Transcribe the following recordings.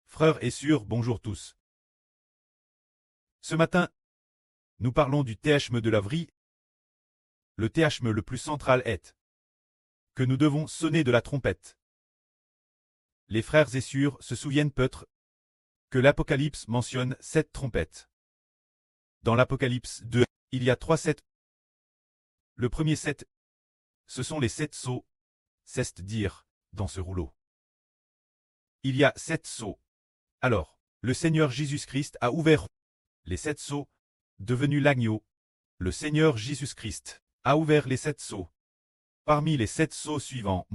Frères et sœurs, bonjour tous. Ce matin, nous parlons du théachme de l'Avri. Le théachme le plus central est que nous devons sonner de la trompette. Les frères et sœurs se souviennent peut-être que l'Apocalypse mentionne 7 trompettes. Dans l'Apocalypse 2, il y a 3 7. Le premier 7, ce sont les 7 sceaux, c'est-à-dire dans ce rouleau. Il y a 7 sceaux. Alors, le Seigneur Jésus-Christ a ouvert les 7 sceaux, devenu l'agneau. Le Seigneur Jésus-Christ a ouvert les 7 sceaux. Parmi les 7 sceaux suivants,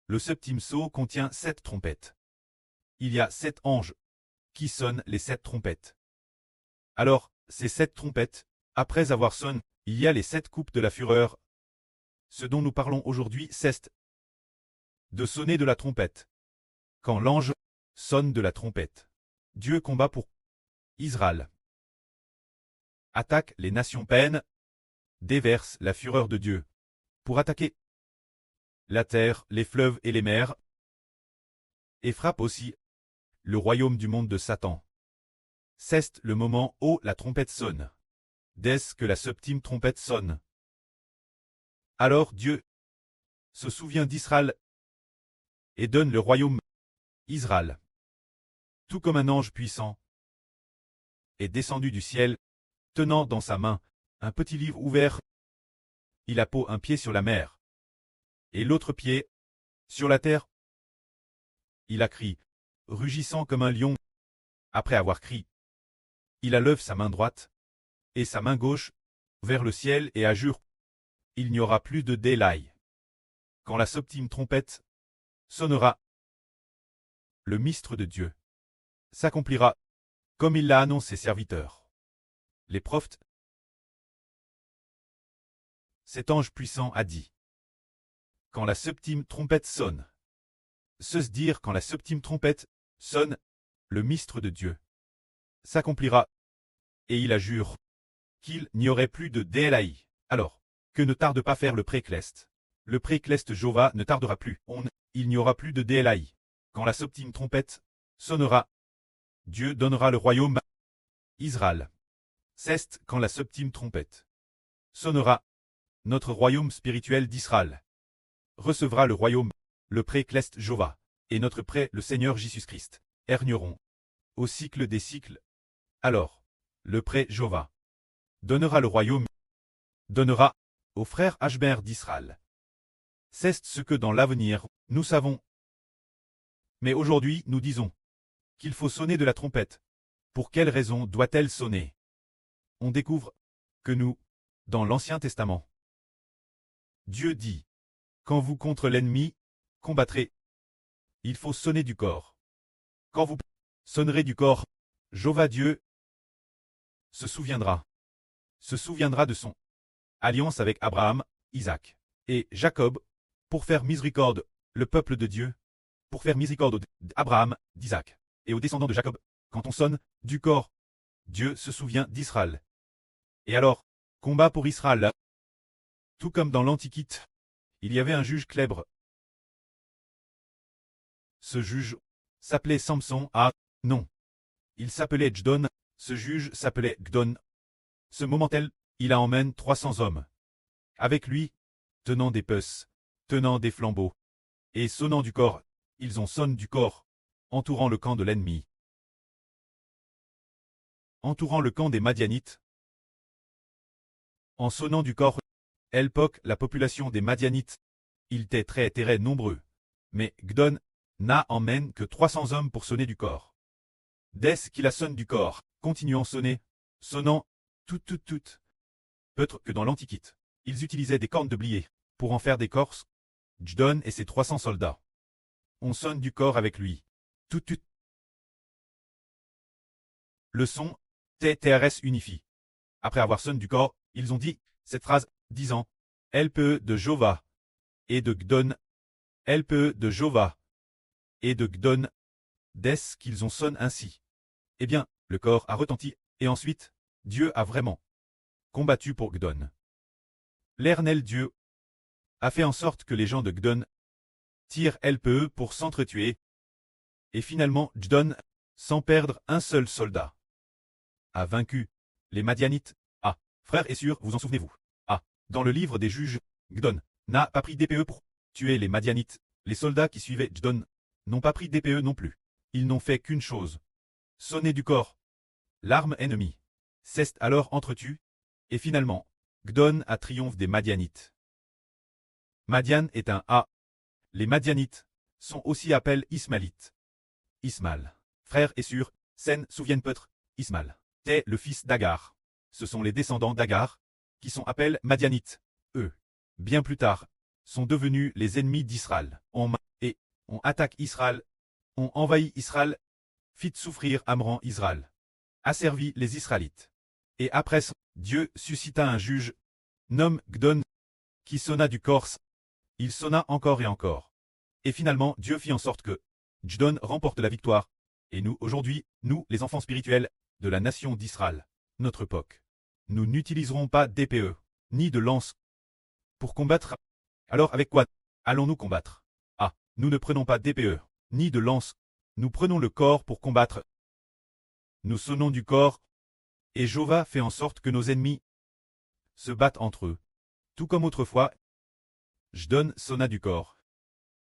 le septième sceau contient 7 trompettes. Il y a 7 anges qui sonnent les 7 trompettes. Alors, ces 7 trompettes, après avoir sonné, il y a les 7 coupes de la fureur. Ce dont nous parlons aujourd'hui, c'est de sonner de la trompette. Quand l'ange sonne de la trompette, Dieu combat pour Israël. Attaque les nations païennes, déverse la fureur de Dieu pour attaquer la terre, les fleuves et les mers, et frappe aussi le royaume du monde de Satan. C'est le moment où la trompette sonne. Dès que la septième trompette sonne, alors Dieu se souvient d'Israël et donne le royaume Israël. Tout comme un ange puissant est descendu du ciel, tenant dans sa main un petit livre ouvert. Il a posé un pied sur la mer et l'autre pied sur la terre. Il a crié, rugissant comme un lion. Après avoir crié, il a levé sa main droite et sa main gauche vers le ciel et a juré, il n'y aura plus de délai. Quand la septième trompette sonnera, le mystère de Dieu s'accomplira comme il l'a annoncé ses serviteurs, les prophètes. Cet ange puissant a dit, quand la septième trompette sonne, dire quand la septième trompette sonne, le mystère de Dieu s'accomplira, et il a juré qu'il n'y aurait plus de délai. Alors, que ne tarde pas faire le précleste. Le précleste Jova ne tardera plus. Il n'y aura plus de délai. Quand la septième trompette sonnera, Dieu donnera le royaume à Israël. C'est quand la septième trompette sonnera, notre royaume spirituel d'Israël recevra le royaume, le précleste Jova, et notre pré, le Seigneur Jésus-Christ, régneront au cycle des cycles. Alors, le pré Jova donnera le royaume, donnera aux frères Hbr d'Israël. C'est ce que dans l'avenir, nous savons. Mais aujourd'hui, nous disons qu'il faut sonner de la trompette. Pour quelle raison doit-elle sonner? On découvre que nous, dans l'Ancien Testament, Dieu dit, quand vous contre l'ennemi combattrez, il faut sonner du corps. Quand vous sonnerez du corps, Jova Dieu se souviendra de son alliance avec Abraham, Isaac et Jacob, pour faire miséricorde, le peuple de Dieu, pour faire miséricorde d'Abraham, d'Isaac et aux descendants de Jacob. Quand on sonne du corps, Dieu se souvient d'Israël. Et alors, combat pour Israël. Tout comme dans l'Antiquité, il y avait un juge célèbre. Ce juge s'appelait Samson. Ah, non. Il s'appelait Gdon. Ce juge s'appelait Gdon. Ce moment-tel, il a emmène 300 hommes. Avec lui, tenant des puces, tenant des flambeaux, et sonnant du corps, ils ont sonné du corps, entourant le camp de l'ennemi. Entourant le camp des Madianites. En sonnant du corps, la population des Madianites, ils étaient très nombreux. Mais Gdon n'a emmène que 300 hommes pour sonner du corps. Dès qu'il a sonné du corps, continuant sonner, sonnant, tout. Peut-être que dans l'Antiquité, ils utilisaient des cornes de blier pour en faire des corses. Gdon et ses 300 soldats. On sonne du corps avec lui. Tout. Le son, TRS unifie. Après avoir sonné du corps, ils ont dit cette phrase, disant LPE de Jova et de Gdon, LPE de Jova et de Gdon. Dès qu'ils ont sonné ainsi, eh bien, le corps a retenti, et ensuite, Dieu a vraiment combattu pour Gdon. L'Éternel Dieu a fait en sorte que les gens de Gdon tirent LPE pour s'entretuer, et finalement Gdon sans perdre un seul soldat. A vaincu les Madianites. Ah, frères et sœurs, vous en souvenez-vous? Ah, dans le livre des juges, Gdon n'a pas pris d'épée pour tuer les Madianites. Les soldats qui suivaient Gdon n'ont pas pris d'épée non plus. Ils n'ont fait qu'une chose. Sonner du corps. L'arme ennemie. Ceste alors entretue, et finalement, Gdon a triomphe des Madianites. Madian est un A. Les Madianites sont aussi appelés Ismaélites. Ismaël. Frères et sœurs, Sen souviennent peut-être, Ismaël est le fils d'Agar. Ce sont les descendants d'Agar, qui sont appelés Madianites. Eux, bien plus tard, sont devenus les ennemis d'Israël. On attaque Israël, on envahit Israël, fit souffrir Amran Israël, asservit les Israélites. Et après, Dieu suscita un juge, nomme Gdon, qui sonna du corse. Il sonna encore et encore. Et finalement, Dieu fit en sorte que Gdon remporte la victoire. Et nous, aujourd'hui, nous, les enfants spirituels de la nation d'Israël, notre époque, nous n'utiliserons pas d'épée, ni de lance, pour combattre. Alors avec quoi allons-nous combattre? Ah, nous ne prenons pas d'épée, ni de lance, nous prenons le corps pour combattre. Nous sonnons du corps, et Jéhovah fait en sorte que nos ennemis se battent entre eux. Tout comme autrefois, Gdon sonna du corps.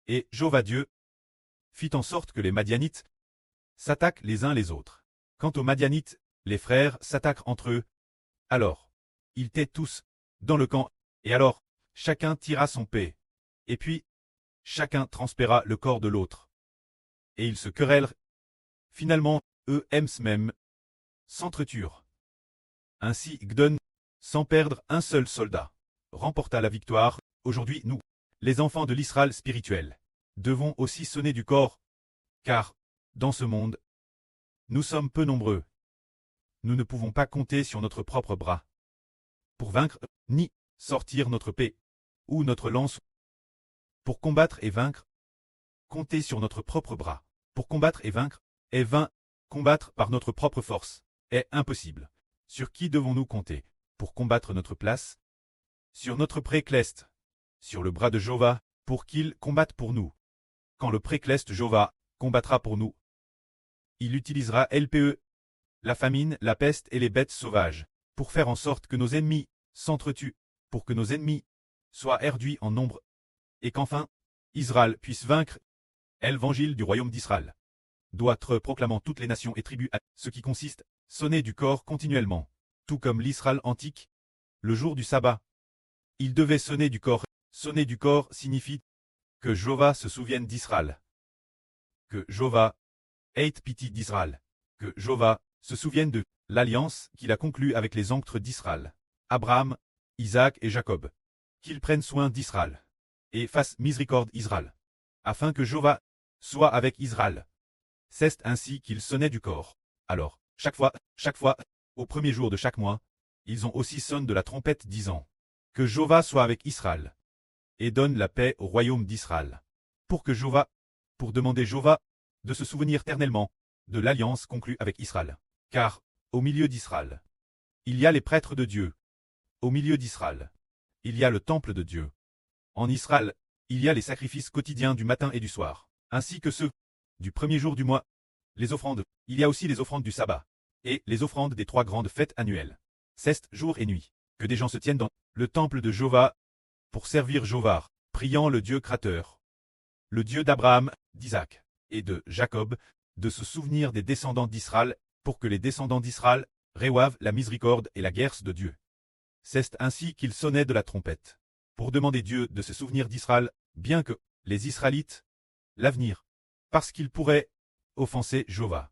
Et Jéhovah Dieu fit en sorte que les Madianites s'attaquent les uns les autres. Quant aux Madianites, les frères s'attaquent entre eux. Alors, ils étaient tous dans le camp, et alors, chacun tira son paix. Et puis, chacun transpéra le corps de l'autre. Et ils se querellent. Finalement, eux même s'entretuèrent. Ainsi Gdon, sans perdre un seul soldat, remporta la victoire. Aujourd'hui, nous, les enfants de l'Israël spirituel, devons aussi sonner du corps, car, dans ce monde, nous sommes peu nombreux. Nous ne pouvons pas compter sur notre propre bras pour vaincre, ni sortir notre paix, ou notre lance pour combattre et vaincre. Compter sur notre propre bras pour combattre et vaincre est vain. Combattre par notre propre force est impossible. Sur qui devons-nous compter pour combattre notre place? Sur notre précleste, sur le bras de Jéhovah, pour qu'il combatte pour nous. Quand le précleste Jéhovah combattra pour nous, il utilisera LPE, la famine, la peste et les bêtes sauvages, pour faire en sorte que nos ennemis s'entretuent, pour que nos ennemis soient réduits en nombre, et qu'enfin, Israël puisse vaincre. L'évangile du royaume d'Israël doit être proclamant toutes les nations et tribus, ce qui consiste, sonner du corps continuellement, tout comme l'Israël antique, le jour du sabbat. Il devait sonner du corps. Sonner du corps signifie que Jéhovah se souvienne d'Israël, que Jéhovah ait pitié d'Israël, que Jéhovah se souvienne de l'alliance qu'il a conclue avec les ancêtres d'Israël, Abraham, Isaac et Jacob, qu'il prenne soin d'Israël et fasse miséricorde Israël, afin que Jéhovah soit avec Israël. C'est ainsi qu'ils sonnaient du corps. Alors, chaque fois, au premier jour de chaque mois, ils ont aussi sonné de la trompette disant que Jéhovah soit avec Israël et donne la paix au royaume d'Israël. Pour demander Jéhovah de se souvenir éternellement de l'alliance conclue avec Israël. Car, au milieu d'Israël, il y a les prêtres de Dieu. Au milieu d'Israël, il y a le temple de Dieu. En Israël, il y a les sacrifices quotidiens du matin et du soir, ainsi que ceux du premier jour du mois, les offrandes. Il y a aussi les offrandes du sabbat, et les offrandes des 3 grandes fêtes annuelles. C'est jour et nuit, que des gens se tiennent dans le temple de Jéhovah, pour servir Jéhovah, priant le Dieu créateur, le Dieu d'Abraham, d'Isaac et de Jacob, de se souvenir des descendants d'Israël, pour que les descendants d'Israël reçoivent la miséricorde et la guerre de Dieu. C'est ainsi qu'ils sonnaient de la trompette, pour demander Dieu de se souvenir d'Israël, bien que les Israélites, l'avenir, parce qu'ils pourraient offenser Jéhovah.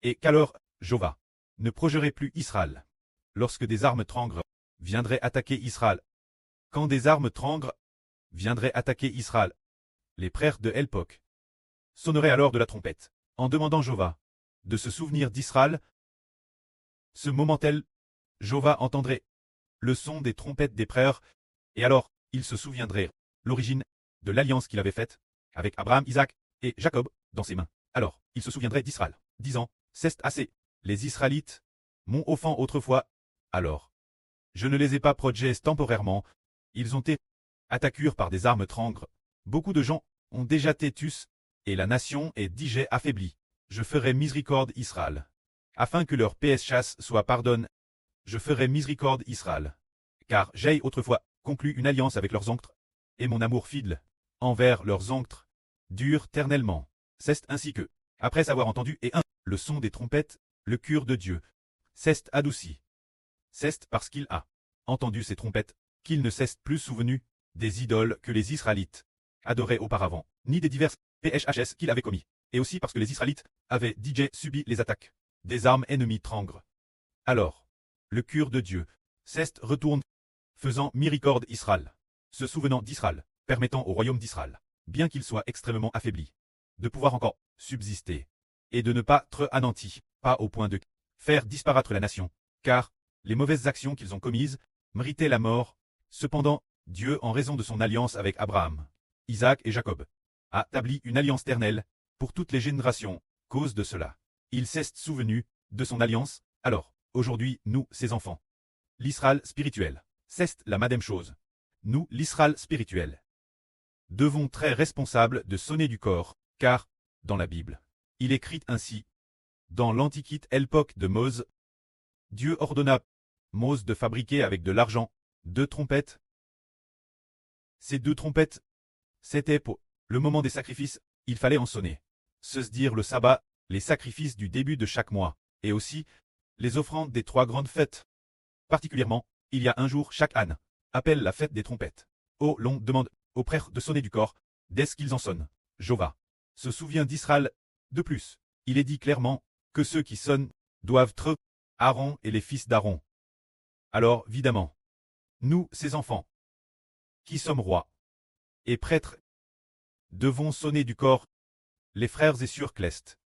Et qu'alors, Jéhovah ne projerait plus Israël. Lorsque des armes trangres viendraient attaquer Israël. Quand des armes trangres viendraient attaquer Israël, les frères de l'époque sonneraient alors de la trompette, en demandant Jéhovah de se souvenir d'Israël. Ce moment-là, Jéhovah entendrait le son des trompettes des frères, et alors, il se souviendrait l'origine de l'alliance qu'il avait faite avec Abraham, Isaac et Jacob dans ses mains. Alors, il se souviendrait d'Israël, disant, c'est assez, les Israélites m'ont offensé autrefois, alors, je ne les ai pas protégés temporairement, ils ont été attaqués par des armes trangres. Beaucoup de gens ont déjà têtus, et la nation est déjà affaiblie. Je ferai miséricorde Israël. Afin que leur péchés soit pardonné, je ferai miséricorde Israël. Car j'ai autrefois conclu une alliance avec leurs oncles, et mon amour fidèle envers leurs oncles dure ternellement. C'est ainsi que, après avoir entendu le son des trompettes, le cœur de Dieu s'est adouci. C'est parce qu'il a entendu ces trompettes qu'il ne s'est plus souvenu des idoles que les Israélites adoraient auparavant, ni des divers péchés qu'il avait commis, et aussi parce que les Israélites avaient déjà subi les attaques des armes ennemies trangres. Alors, le cœur de Dieu s'est retourné, faisant miséricorde Israël, se souvenant d'Israël, permettant au royaume d'Israël, bien qu'il soit extrêmement affaibli, de pouvoir encore subsister, et de ne pas être anéanti, pas au point de faire disparaître la nation, car les mauvaises actions qu'ils ont commises méritaient la mort. Cependant, Dieu, en raison de son alliance avec Abraham, Isaac et Jacob, a établi une alliance éternelle pour toutes les générations. Cause de cela, il s'est souvenu de son alliance. Alors, aujourd'hui, nous, ses enfants, l'Israël spirituel, c'est la même chose. Nous, l'Israël spirituel, devons très responsables de sonner du corps, car, dans la Bible, il est écrit ainsi. Dans l'Antiquité, l'époque de Mose, Dieu ordonna Mose de fabriquer avec de l'argent 2 trompettes. Ces 2 trompettes, c'était pour le moment des sacrifices, il fallait en sonner. Se dire le sabbat, les sacrifices du début de chaque mois, et aussi les offrandes des 3 grandes fêtes. Particulièrement, il y a un jour chaque âne, appelle la fête des trompettes. Oh, l'on demande aux prêtres de sonner du corps, dès qu'ils en sonnent. Jova se souvient d'Israël. De plus, il est dit clairement que ceux qui sonnent doivent être Aaron et les fils d'Aaron. Alors, évidemment, nous, ses enfants, qui sommes rois et prêtres, devons sonner du corps. Les frères et sœurs clestes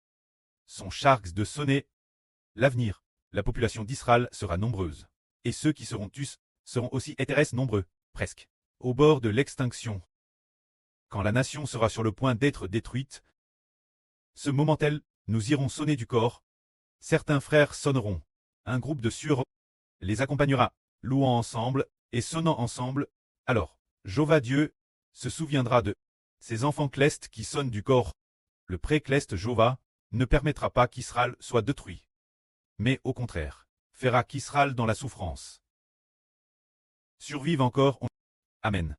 sont charges de sonner. L'avenir, la population d'Israël sera nombreuse, et ceux qui seront tués seront aussi intéressés nombreux, presque, au bord de l'extinction. Quand la nation sera sur le point d'être détruite, ce moment-là, nous irons sonner du corps. Certains frères sonneront. Un groupe de sœurs les accompagnera, louant ensemble et sonnant ensemble. Alors, Jova Dieu se souviendra de ces enfants clestes qui sonnent du corps. Le pré-cleste Jova ne permettra pas qu'Israël soit détruit, mais au contraire, fera qu'Israël dans la souffrance survive encore. Amen.